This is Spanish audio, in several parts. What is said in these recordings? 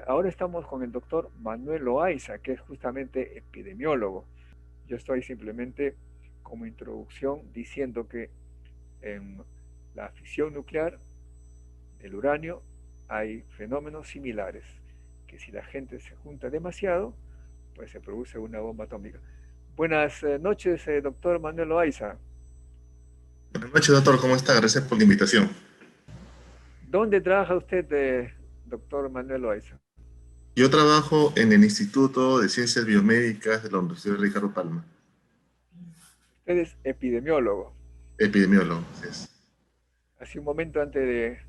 Ahora estamos con el doctor Manuel Loaiza, que es justamente epidemiólogo. Yo estoy simplemente como introducción diciendo que en la fisión nuclear del uranio hay fenómenos similares, que si la gente se junta demasiado, pues se produce una bomba atómica. Buenas noches, doctor Manuel Loaiza. Buenas noches, doctor. ¿Cómo está? Gracias por la invitación. ¿Dónde trabaja usted, doctor Manuel Loaiza? Yo trabajo en el Instituto de Ciencias Biomédicas de la Universidad Ricardo Palma, Usted es epidemiólogo. epidemiólogo. Así es. Hace un momento antes de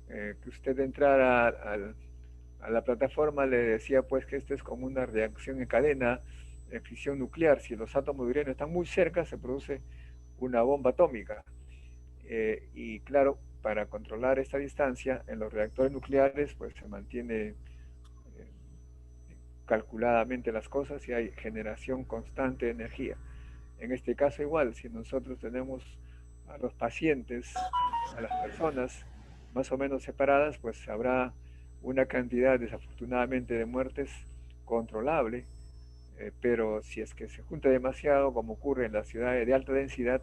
que usted entrara a la plataforma le decía pues que esto es como una reacción en cadena en fisión nuclear. Si los átomos de uranio están muy cerca, se produce una bomba atómica. Y claro, para controlar esta distancia, en los reactores nucleares pues se mantiene calculadamente las cosas y hay generación constante de energía. En este caso igual, si nosotros tenemos a los pacientes, a las personas más o menos separadas, pues habrá una cantidad desafortunadamente de muertes controlable, pero si es que se junta demasiado, como ocurre en las ciudades de alta densidad,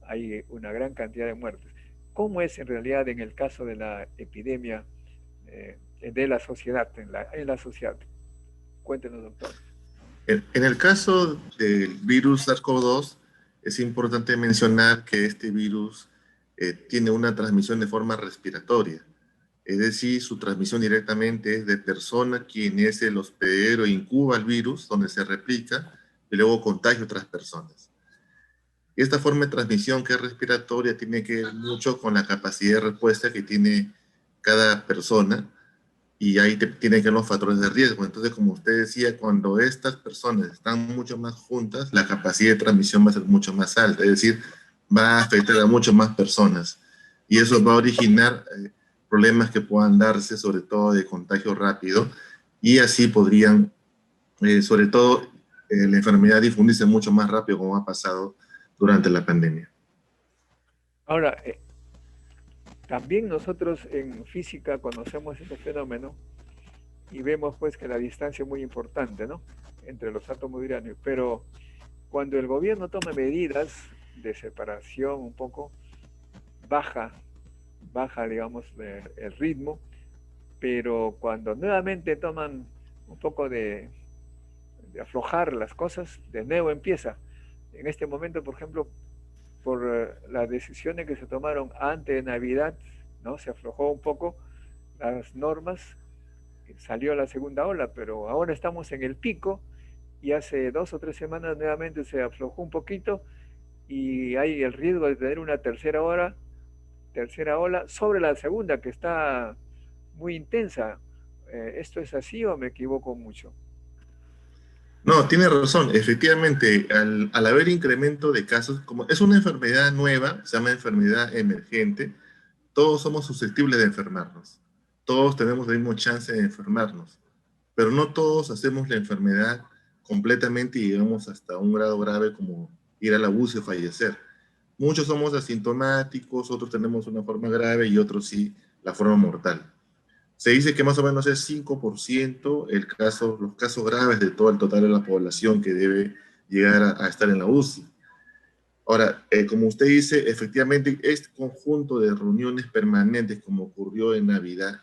hay una gran cantidad de muertes. ¿Cómo es en realidad en el caso de la epidemia de la sociedad, en la sociedad? Cuéntenos, doctor. En el caso del virus SARS-CoV-2, es importante mencionar que este virus tiene una transmisión de forma respiratoria. Es decir, su transmisión directamente es de persona quien es el hospedero e incuba el virus, donde se replica y luego contagia a otras personas. Esta forma de transmisión que es respiratoria tiene que ver mucho con la capacidad de respuesta que tiene cada persona y ahí tienen que ver los factores de riesgo. Entonces, como usted decía, cuando estas personas están mucho más juntas, la capacidad de transmisión va a ser mucho más alta, es decir, va a afectar a muchas más personas y eso va a originar problemas que puedan darse, sobre todo de contagio rápido, y así podrían, sobre todo, la enfermedad difundirse mucho más rápido como ha pasado durante la pandemia. Ahora, también nosotros en física conocemos ese fenómeno y vemos pues que la distancia es muy importante, ¿no? Entre los átomos de uranio. Pero cuando el gobierno toma medidas de separación un poco, baja, baja digamos, el ritmo, pero cuando nuevamente toman un poco de aflojar las cosas, de nuevo empieza. En este momento, por ejemplo, por las decisiones que se tomaron antes de Navidad, ¿no? Se aflojó un poco las normas, salió la segunda ola, pero ahora estamos en el pico y hace 2 o 3 semanas nuevamente se aflojó un poquito y hay el riesgo de tener una tercera ola sobre la segunda que está muy intensa. ¿Esto es así o me equivoco mucho? No, tiene razón. Efectivamente, al haber incremento de casos, como es una enfermedad nueva, se llama enfermedad emergente, todos somos susceptibles de enfermarnos. Todos tenemos la misma chance de enfermarnos, pero no todos hacemos la enfermedad completamente y llegamos hasta un grado grave como ir a la UCI o fallecer. Muchos somos asintomáticos, otros tenemos una forma grave y otros sí la forma mortal. Se dice que más o menos es 5% los casos graves de todo el total de la población que debe llegar a estar en la UCI. Ahora, como usted dice, efectivamente, este conjunto de reuniones permanentes, como ocurrió en Navidad,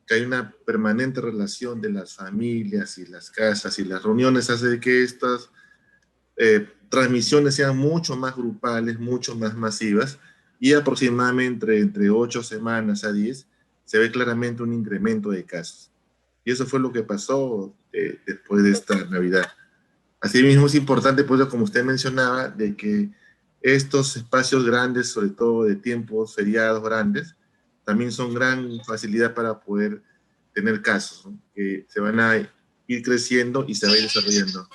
que hay una permanente relación de las familias y las casas y las reuniones, hace que estas transmisiones sean mucho más grupales, mucho más masivas, y aproximadamente entre 8 semanas a 10 se ve claramente un incremento de casos. Y eso fue lo que pasó después de esta Navidad. Asimismo, es importante, pues, como usted mencionaba, de que estos espacios grandes, sobre todo de tiempos feriados grandes, también son gran facilidad para poder tener casos, ¿no? Que se van a ir creciendo y se va a ir desarrollando.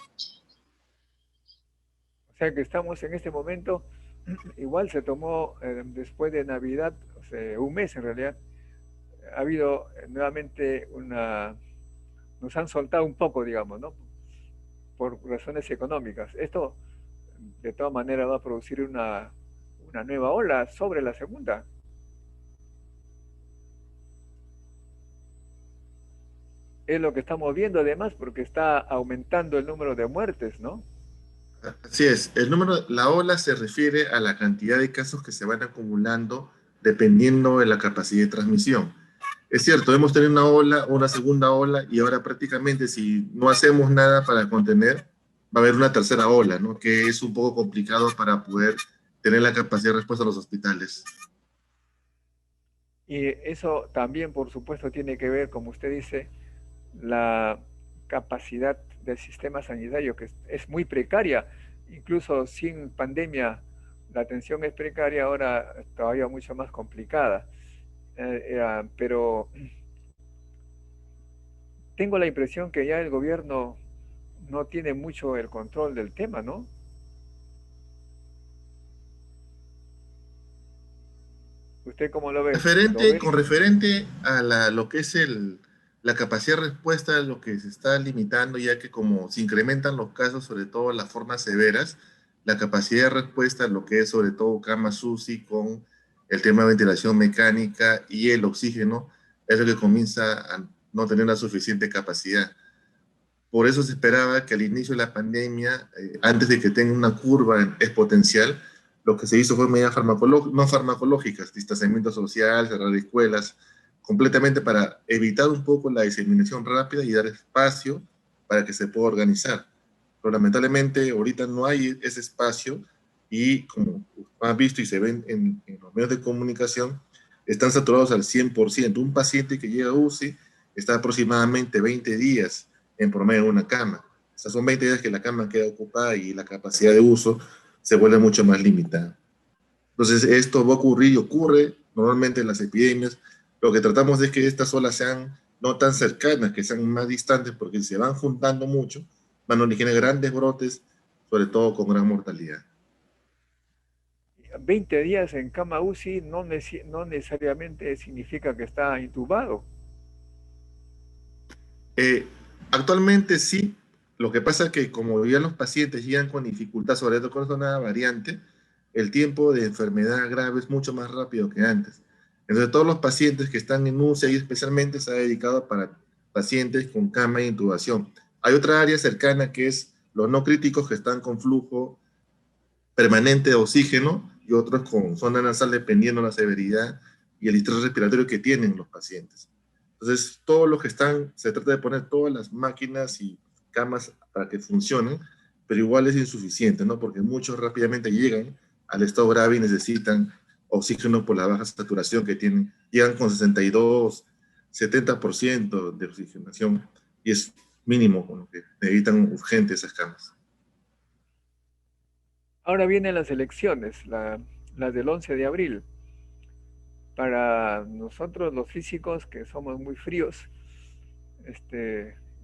O sea que estamos en este momento, igual se tomó después de Navidad, o sea, un mes en realidad, ha habido nuevamente nos han soltado un poco, digamos, ¿no? Por razones económicas. Esto de todas maneras va a producir una nueva ola sobre la segunda. es lo que estamos viendo además, porque está aumentando el número de muertes, ¿no? Así es, el número, la ola se refiere a la cantidad de casos que se van acumulando dependiendo de la capacidad de transmisión. Es cierto, hemos tenido una ola, una segunda ola, y ahora prácticamente si no hacemos nada para contener, va a haber una tercera ola, ¿no? Que es un poco complicado para poder tener la capacidad de respuesta a los hospitales. Y eso también, por supuesto, tiene que ver, como usted dice, la capacidad del sistema sanitario, que es muy precaria. Incluso sin pandemia, la atención es precaria, ahora todavía mucho más complicada. Pero tengo la impresión que ya el gobierno no tiene mucho el control del tema, ¿no? ¿Usted cómo lo ve? ¿Lo Referente, ve? con referente a lo que es la capacidad de respuesta, lo que se está limitando, ya que como se incrementan los casos, sobre todo las formas severas, la capacidad de respuesta, lo que es sobre todo camas UCI con el tema de ventilación mecánica y el oxígeno, es lo que comienza a no tener la suficiente capacidad. Por eso se esperaba que al inicio de la pandemia, antes de que tenga una curva exponencial, lo que se hizo fue medidas no farmacológicas, distanciamiento social, cerrar escuelas, completamente para evitar un poco la diseminación rápida y dar espacio para que se pueda organizar. Pero lamentablemente ahorita no hay ese espacio y como han visto y se ven en los medios de comunicación, están saturados al 100%. Un paciente que llega a UCI está aproximadamente 20 días en promedio en una cama. O sea, son 20 días que la cama queda ocupada y la capacidad de uso se vuelve mucho más limitada. Entonces, esto va a ocurrir y ocurre normalmente en las epidemias. Lo que tratamos es que estas olas sean no tan cercanas, que sean más distantes, porque si se van juntando mucho, van a originar grandes brotes, sobre todo con gran mortalidad. 20 días en cama UCI no necesariamente significa que está intubado. Eh, Actualmente sí, lo que pasa es que como ya los pacientes llegan con dificultad, sobre todo con una variante, el tiempo de enfermedad grave es mucho más rápido que antes. Entonces todos los pacientes que están en UCI especialmente se ha dedicado para pacientes con cama e intubación. Hay otra área cercana que es los no críticos que están con flujo permanente de oxígeno y otros con zona nasal dependiendo de la severidad y el estrés respiratorio que tienen los pacientes. Entonces, todos los que están, se trata de poner todas las máquinas y camas para que funcionen, pero igual es insuficiente, ¿no? Porque muchos rápidamente llegan al estado grave y necesitan oxígeno por la baja saturación que tienen. Llegan con 62, 70% de oxigenación y es mínimo con lo que necesitan urgente esas camas. Ahora vienen las elecciones, las del 11 de abril. Para nosotros los físicos que somos muy fríos,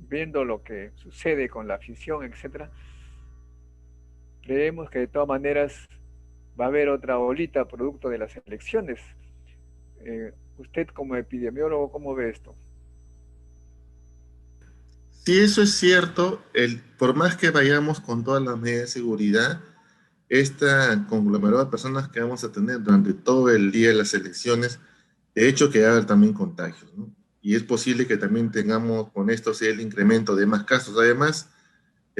viendo lo que sucede con la fisión, etcétera, creemos que de todas maneras va a haber otra olita producto de las elecciones. Usted como epidemiólogo, ¿cómo ve esto? Si eso es cierto, por más que vayamos con todas las medidas de seguridad, esta conglomerado de personas que vamos a tener durante todo el día de las elecciones, de hecho que va a haber también contagios, ¿no? Y es posible que también tengamos con esto sea el incremento de más casos. Además,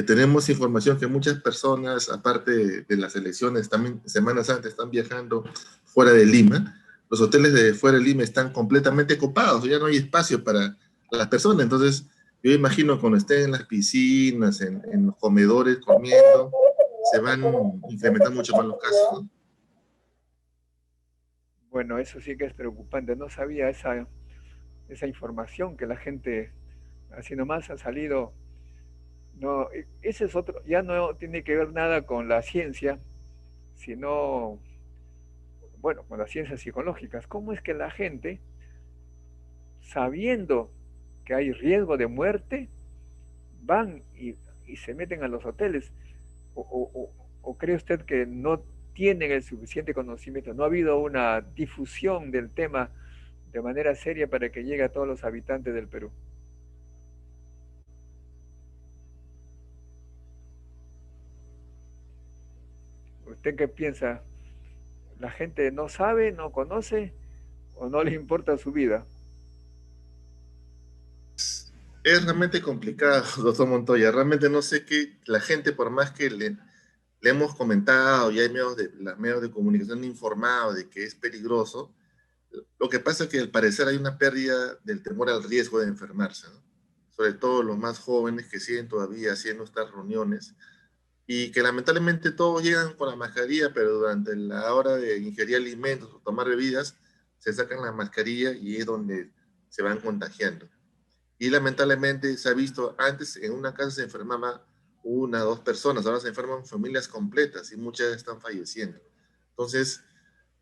tenemos información que muchas personas, aparte de las elecciones, también semanas antes están viajando fuera de Lima. Los hoteles de fuera de Lima están completamente copados, ya no hay espacio para las personas. Entonces, yo imagino cuando estén en las piscinas, en los comedores comiendo, se van a incrementar mucho más los casos, ¿no? Bueno, eso sí que es preocupante. No sabía esa información que la gente así nomás ha salido. No, ese es otro, ya no tiene que ver nada con la ciencia, sino, bueno, con las ciencias psicológicas. ¿Cómo es que la gente, sabiendo que hay riesgo de muerte, van y se meten a los hoteles? ¿O cree usted que no tienen el suficiente conocimiento? ¿No ha habido una difusión del tema de manera seria para que llegue a todos los habitantes del Perú? ¿Usted qué piensa? ¿La gente no sabe, no conoce o no le importa su vida? Es realmente complicado, doctor Montoya. Realmente no sé qué la gente, por más que le hemos comentado, ya hay los medios de comunicación informado de que es peligroso, lo que pasa es que al parecer hay una pérdida del temor al riesgo de enfermarse, ¿no? Sobre todo los más jóvenes que siguen todavía haciendo estas reuniones y que lamentablemente todos llegan con la mascarilla, pero durante la hora de ingerir alimentos o tomar bebidas, se sacan la mascarilla y es donde se van contagiando. Y lamentablemente se ha visto antes en una casa se enfermaba una o dos personas, ahora se enferman familias completas y muchas están falleciendo. Entonces,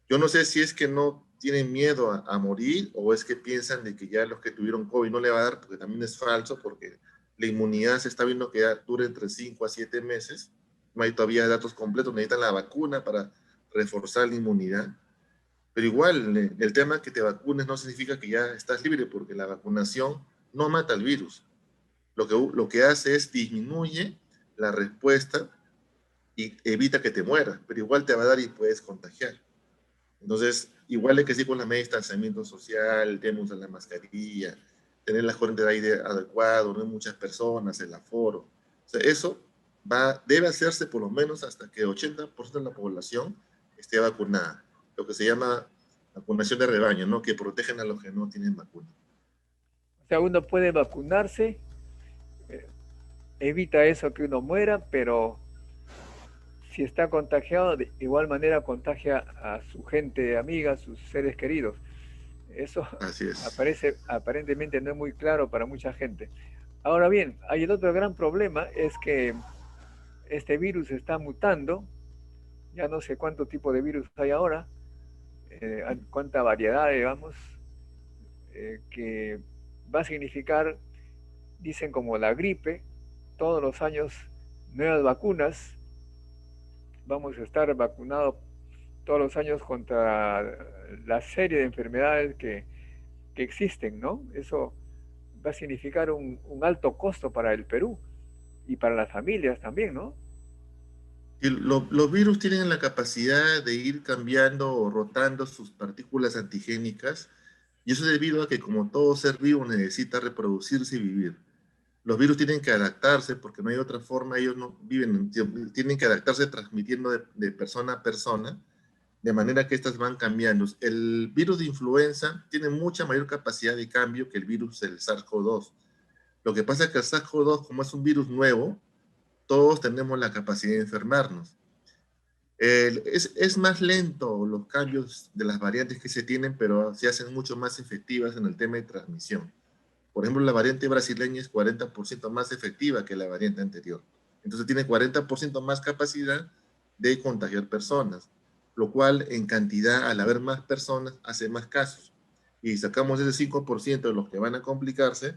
yo no sé si es que no tienen miedo a morir o es que piensan de que ya los que tuvieron COVID no le va a dar, porque también es falso, porque la inmunidad se está viendo que ya dura entre 5 a 7 meses. No hay todavía datos completos, necesitan la vacuna para reforzar la inmunidad. Pero igual, el tema que te vacunes no significa que ya estás libre, porque la vacunación no mata el virus. Lo que hace es disminuye la respuesta y evita que te mueras, pero igual te va a dar y puedes contagiar. Entonces, igual hay que seguir con la medida de distanciamiento social, tenemos la mascarilla, tener la corriente de aire adecuado, no hay muchas personas, el aforo. O sea, eso debe hacerse por lo menos hasta que el 80% de la población esté vacunada, lo que se llama vacunación de rebaño, ¿no? Que protegen a los que no tienen vacuna. O sea, uno puede vacunarse, eh, evita eso que uno muera, pero si está contagiado, de igual manera contagia a su gente amiga, a sus seres queridos. Eso Así es. aparentemente no es muy claro para mucha gente. Ahora bien, hay el otro gran problema, es que este virus está mutando, ya no sé cuánto tipo de virus hay ahora, cuánta variedad, digamos, que va a significar, dicen como la gripe, todos los años nuevas vacunas, vamos a estar vacunados todos los años contra la serie de enfermedades que existen, ¿no? Eso va a significar un alto costo para el Perú y para las familias también, ¿no? Y los virus tienen la capacidad de ir cambiando o rotando sus partículas antigénicas, y eso es debido a que como todo ser vivo necesita reproducirse y vivir. Los virus tienen que adaptarse porque no hay otra forma, ellos no viven, tienen que adaptarse transmitiendo de persona a persona, de manera que estas van cambiando. El virus de influenza tiene mucha mayor capacidad de cambio que el virus del SARS-CoV-2. Lo que pasa es que el SARS-CoV-2, como es un virus nuevo, todos tenemos la capacidad de enfermarnos. Es más lento los cambios de las variantes que se tienen, pero se hacen mucho más efectivas en el tema de transmisión. Por ejemplo, la variante brasileña es 40% más efectiva que la variante anterior. Entonces tiene 40% más capacidad de contagiar personas, lo cual en cantidad, al haber más personas, hace más casos. Y sacamos ese 5% de los que van a complicarse,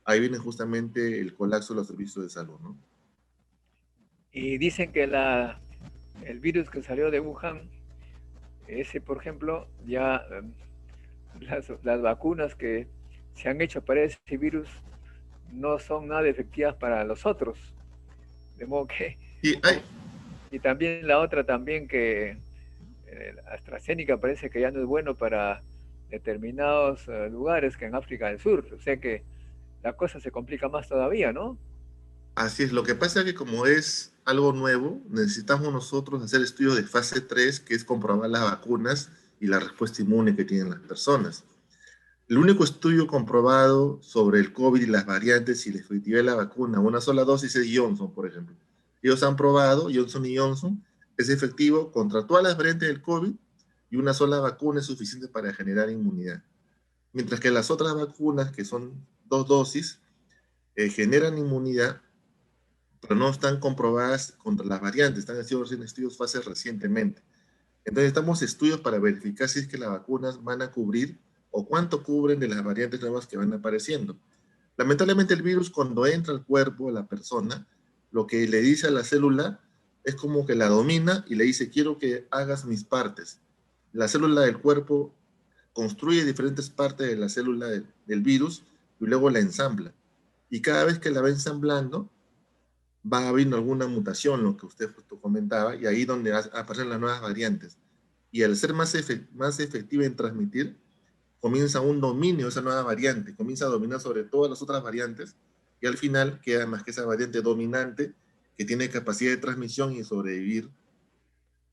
ahí viene justamente el colapso de los servicios de salud, ¿no? Y dicen que el virus que salió de Wuhan, ese por ejemplo, ya las vacunas que se han hecho para ese virus no son nada efectivas para los otros. De modo que, Y vamos, hay, y también la otra también que AstraZeneca parece que ya no es bueno para determinados lugares que en África del Sur. O sea que la cosa se complica más todavía, ¿no? Así es, lo que pasa es que como es algo nuevo, necesitamos nosotros hacer estudios de fase 3, que es comprobar las vacunas y la respuesta inmune que tienen las personas. El único estudio comprobado sobre el COVID y las variantes y la efectividad de la vacuna, una sola dosis, es Johnson, por ejemplo. Ellos han probado, Johnson y Johnson, es efectivo contra todas las variantes del COVID y una sola vacuna es suficiente para generar inmunidad. Mientras que las otras vacunas, que son dos dosis, generan inmunidad, pero no están comprobadas contra las variantes, están haciendo estudios fases recientemente. Entonces necesitamos estudios para verificar si es que las vacunas van a cubrir o cuánto cubren de las variantes nuevas que van apareciendo. Lamentablemente el virus cuando entra al cuerpo de la persona, lo que le dice a la célula es como que la domina y le dice quiero que hagas mis partes. La célula del cuerpo construye diferentes partes de la célula del virus y luego la ensambla. Y cada vez que la va ensamblando, va habiendo alguna mutación, lo que usted justo comentaba, y ahí donde aparecen las nuevas variantes. Y al ser más efectiva en transmitir, comienza un dominio de esa nueva variante, comienza a dominar sobre todas las otras variantes y al final queda más que esa variante dominante que tiene capacidad de transmisión y sobrevivir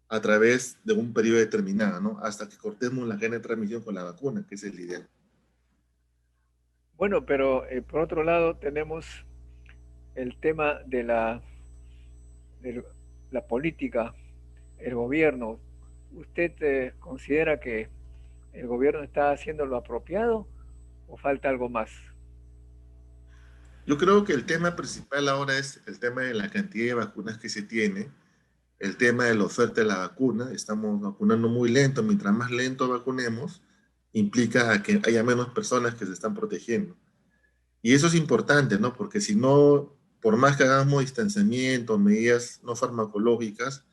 a través de un periodo determinado, ¿no? Hasta que cortemos la cadena de transmisión con la vacuna, que es el ideal. Bueno, pero por otro lado tenemos el tema de la política, el gobierno. ¿Usted considera que el gobierno está haciendo lo apropiado o falta algo más? Yo creo que el tema principal ahora es el tema de la cantidad de vacunas que se tiene, el tema de la oferta de la vacuna. Estamos vacunando muy lento. Mientras más lento vacunemos, implica a que haya menos personas que se están protegiendo. Y eso es importante, ¿no? Porque si no, por más que hagamos distanciamiento, medidas no farmacológicas,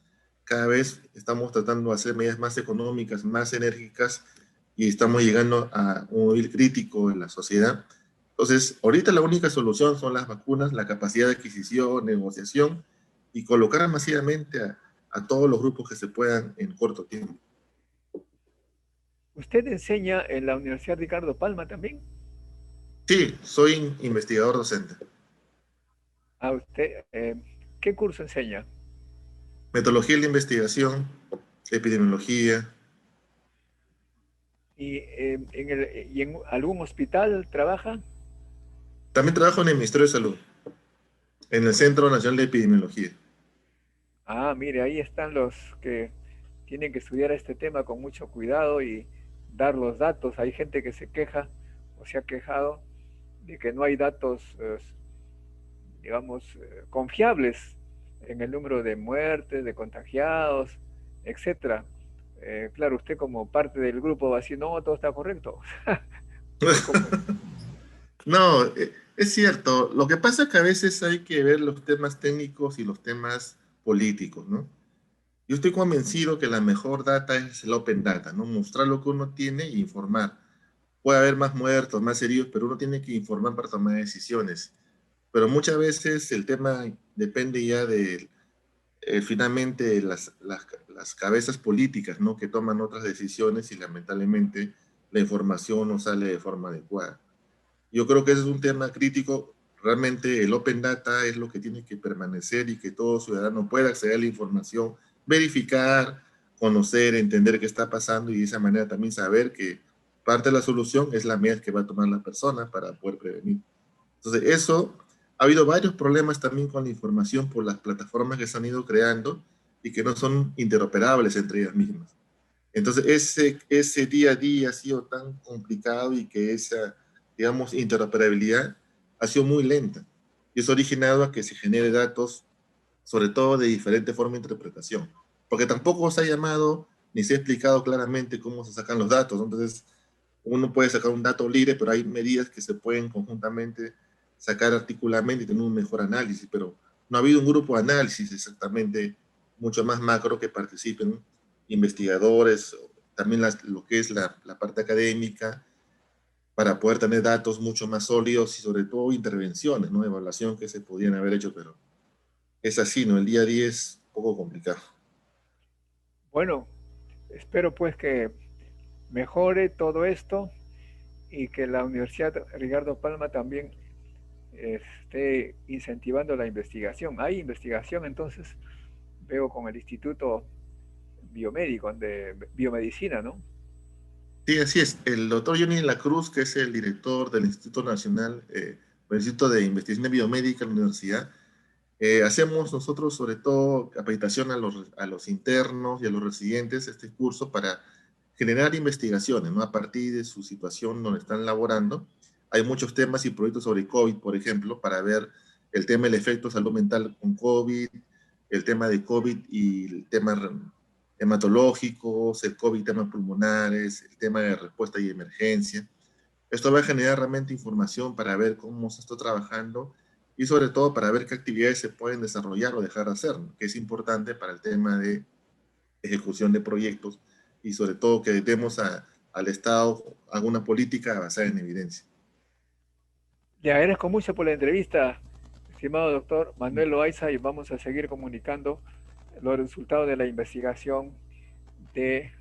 cada vez estamos tratando de hacer medidas más económicas, más enérgicas, y estamos llegando a un nivel crítico en la sociedad. Entonces, ahorita la única solución son las vacunas, la capacidad de adquisición, negociación y colocar masivamente a todos los grupos que se puedan en corto tiempo. ¿Usted enseña en la Universidad Ricardo Palma también? Sí, soy investigador docente. ¿A usted qué curso enseña? Metodología de la investigación, epidemiología. ¿Y en algún hospital trabaja? También trabajo en el Ministerio de Salud, en el Centro Nacional de Epidemiología. Ah, mire, ahí están los que tienen que estudiar este tema con mucho cuidado y dar los datos. Hay gente que se queja o se ha quejado de que no hay datos, digamos, confiables en el número de muertes, de contagiados, etcétera. Claro, usted como parte del grupo va a decir, no, todo está correcto. ¿O cómo es? No, es cierto. Lo que pasa es que a veces hay que ver los temas técnicos y los temas políticos, ¿no? Yo estoy convencido que la mejor data es el open data, ¿no? Mostrar lo que uno tiene e informar. Puede haber más muertos, más heridos, pero uno tiene que informar para tomar decisiones. Pero muchas veces el tema depende ya de finalmente las cabezas políticas, ¿no? Que toman otras decisiones y lamentablemente la información no sale de forma adecuada. Yo creo que ese es un tema crítico. Realmente el Open Data es lo que tiene que permanecer y que todo ciudadano pueda acceder a la información, verificar, conocer, entender qué está pasando y de esa manera también saber que parte de la solución es la medida que va a tomar la persona para poder prevenir. Entonces, eso, ha habido varios problemas también con la información por las plataformas que se han ido creando y que no son interoperables entre ellas mismas. Entonces, ese día a día ha sido tan complicado y que esa, digamos, interoperabilidad ha sido muy lenta. Y eso ha originado a que se genere datos, sobre todo de diferente forma de interpretación. Porque tampoco se ha llamado ni se ha explicado claramente cómo se sacan los datos. Entonces, uno puede sacar un dato libre, pero hay medidas que se pueden conjuntamente sacar articuladamente y tener un mejor análisis. Pero no ha habido un grupo de análisis exactamente mucho más macro que participen investigadores, también lo que es la parte académica, para poder tener datos mucho más sólidos y sobre todo intervenciones, ¿no? Evaluación que se podían haber hecho, pero es así, ¿no? El día a día es un poco complicado. Bueno, espero pues que mejore todo esto y que la Universidad Ricardo Palma también esté incentivando la investigación. Hay investigación, entonces veo con el Instituto Biomédico de Biomedicina, ¿no? Sí, así es. El doctor Johnny La Cruz, que es el director del Instituto Nacional, el Instituto de Investigación Biomédica de la Universidad, hacemos nosotros sobre todo capacitación a los internos y a los residentes este curso para generar investigaciones, ¿no? A partir de su situación donde están laborando. Hay muchos temas y proyectos sobre COVID, por ejemplo, para ver el tema del efecto salud mental con COVID, el tema de COVID y el tema hematológicos, el COVID, temas pulmonares, el tema de respuesta y emergencia. Esto va a generar realmente información para ver cómo se está trabajando y sobre todo para ver qué actividades se pueden desarrollar o dejar de hacer, ¿no? Que es importante para el tema de ejecución de proyectos y sobre todo que demos al Estado alguna política basada en evidencia. Le agradezco mucho por la entrevista, estimado doctor Manuel Loaiza, y vamos a seguir comunicando los resultados de la investigación de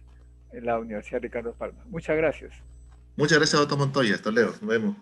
la Universidad Ricardo Palma. Muchas gracias. Muchas gracias, doctor Montoya. Hasta luego. Nos vemos.